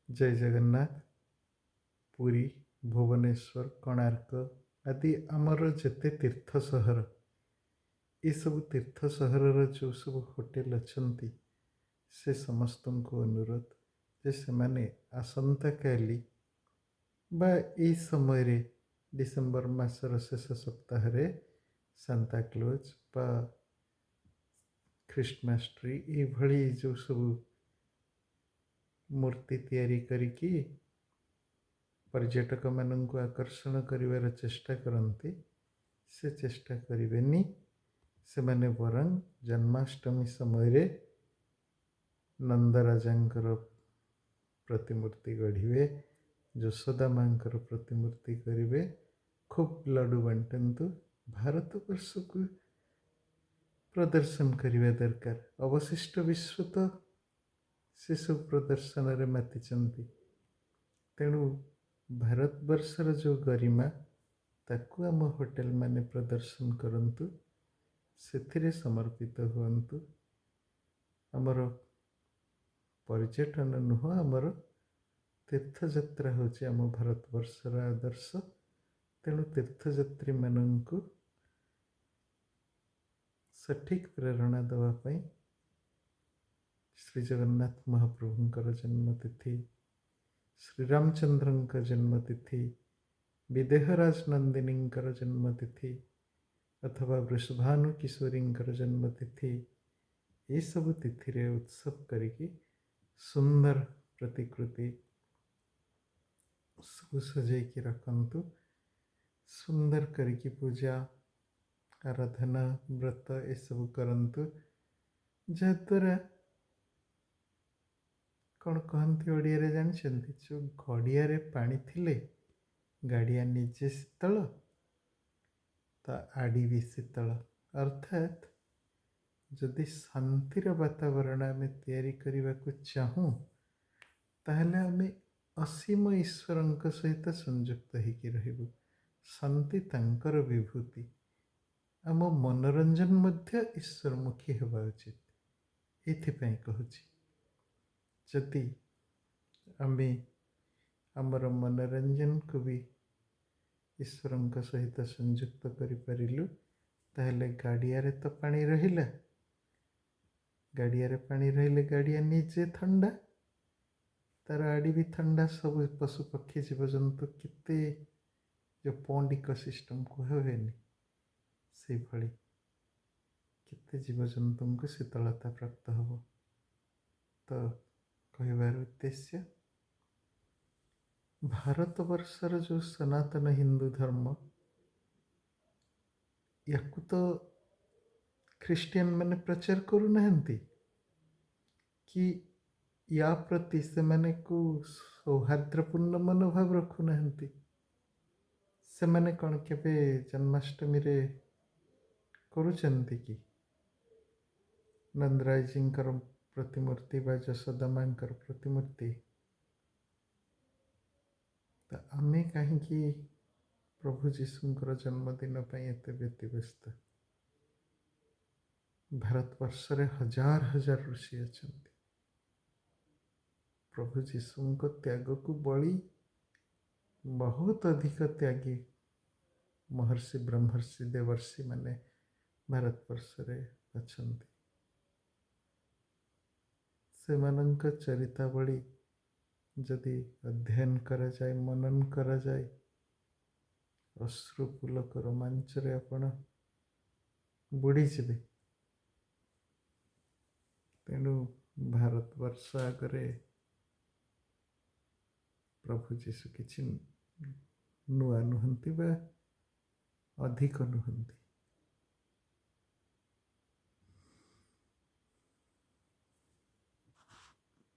जय जगन्नाथ। पुरी, भुवनेश्वर, कोणार्क आदि आमर जेते तीर्थ सहर, ये सब तीर्थ सहर जो सब होटेल अच्छी से समस्त को अनुरोध जे से माने आसंता काली बा ई समय रे डिसेम्बर मासर शेष सप्ताह रे सांता क्लोज बा ख्रिस्टमास ट्री ये भली जो सब मूर्ति तैयारी करिकी पर्यटक मानक आकर्षण करिवार चेष्टा करती से चेष्टा करेनि से माने वरं जन्माष्टमी समय रे नंदराजांकर प्रतिमूर्ति गढ़िवे, यशोदा मांकर प्रतिमूर्ति करिवे, खूब लड्डू बांटन्तु। भारत वर्ष को प्रदर्शन करिवा दरकार। अवशिष्ट विश्व तो से सब प्रदर्शन रे मातिचंती। तेणु भारत वर्षर जो गरिमा ताकू आम होटेल माने प्रदर्शन करंतु, सेथिरे समर्पित हुअन्तु। आमर पर्यटन नुह आमर तीर्थयात्रा हूँ आम भारत वर्षर आदर्श। तेणु तीर्थयात्री मानू सठिक प्रेरणा देवाई श्री जगन्नाथ महाप्रभुंकर जन्मतिथि, श्रीरामचंद्र जन्मतिथि, विदेहराज नंदिनींकर जन्मतिथि अथवा वृषभानु किशोरींकर जन्मतिथि, ये सब तिथि रे उत्सव करिकी सुंदर प्रतिकृति सब सजाई रखन्तु। सुंदर करिकी पूजा आराधना व्रत ये सब करन्तु। जहाद्वारा कौन कहती ओडिया जानते जो घड़िया पानी थिले गाड़िया निजे शीतल ता आड़ी भी शीतल। अर्थात जदि शांतिर वातावरण आम तैयारी करने को चाहूँ ताहले आम असीम ईश्वर सहित संयुक्त होकर रहबू। शांति तांकर विभूति, आम मनोरंजन मध्य ईश्वरमुखी होगा उचित। एथिपाई कहूची जदि आमे आमर मनोरंजन को भी ईश्वर सहित संयुक्त करिपारिलु ताहले गाड़िया तो पानी रहिला, गाड़िया पानी रहिले गाड़िया निजे ठंडा, तार आड़ी भी ठंडा, सब पशु पक्षी जीवजंतु केते जो पॉन्ड इकोसिस्टम कहनी से भली केते जीवजंतु को शीतलता प्राप्त हो। तो कहबार उद्देश्य भारत वर्षर जो सनातन हिंदू धर्म या तो ख्रिस्टियन मैंने प्रचार करूना कि या प्रति से मैंने को सौहार्द्रपूर्ण मनोभाव रखुना से मैंने कौन केबे जन्माष्टमी रे करुचंती कि नंदरायजींकर प्रतिमूर्ति बा यशोदा मांकर प्रतिमूर्ति तो आमे कहीं प्रभु जीशुंकर जन्मदिन एत व्यतिव्यस्त। भारत वर्ष रे हजार हजार ऋषि अच्छा प्रभु जीशु को त्याग को बड़ी बहुत अधिक त्यागी महर्षि ब्रह्मर्षि देवर्षि माने भारत वर्ष रे अछंती। सेमानंक चरितावली जदि अध्ययन करा जाए, मनन करा जाए, अश्रुपुलक रोमांच रे आपण बुड़ी जिबे। तेणु भारत वर्ष आगे प्रभु जीशु किछि नुआ नुहंती बा अधिक नुहंती।